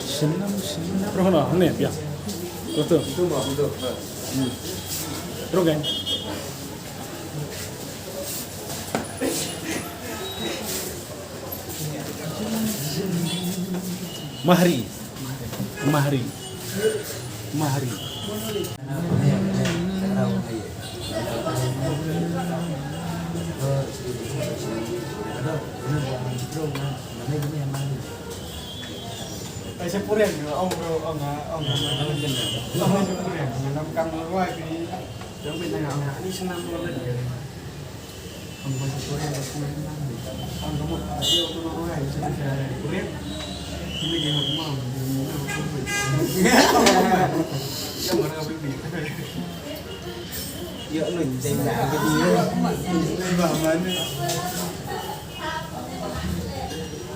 Senam, senam. Terus no, nih, ya. Betul. Itu mau betul. Terus kan? Mahri. Mahri. Mahri. Saya purian juga, om purian, menanamkan luar ini, yang bintang anak ini senang banget ya. Om masih purian, om kamu tadi waktu luar ini saya purian, ini dia mau yang mana beli? Yuk lu jadi nggak ke dia. Mana?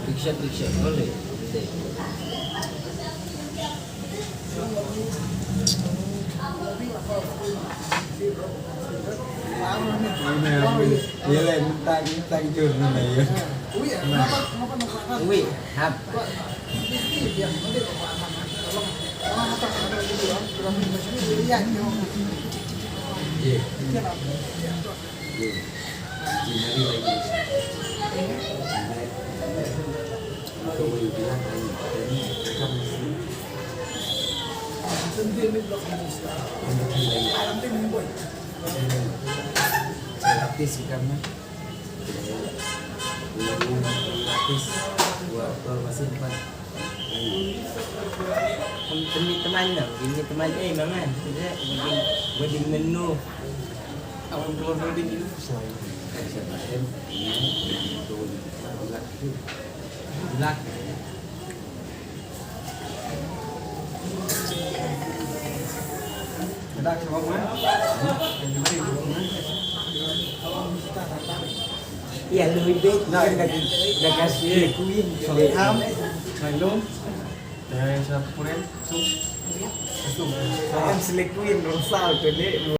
Riksa boleh. Dia lain tang jur mana ya? Wih, hap. Gratis kamu. Gratis. Buat kalau masih depan. Demi teman dong, ini teman mangan. Tidak, wedding menu. Awam keluar wedding itu selain. Black. Ada sama mana? Yang di mana? Iya lebih baik. Nah, dah kasih kuih. Soleham, Sailum, dan saya purian, sum. Saya selekuin rosal tu ni.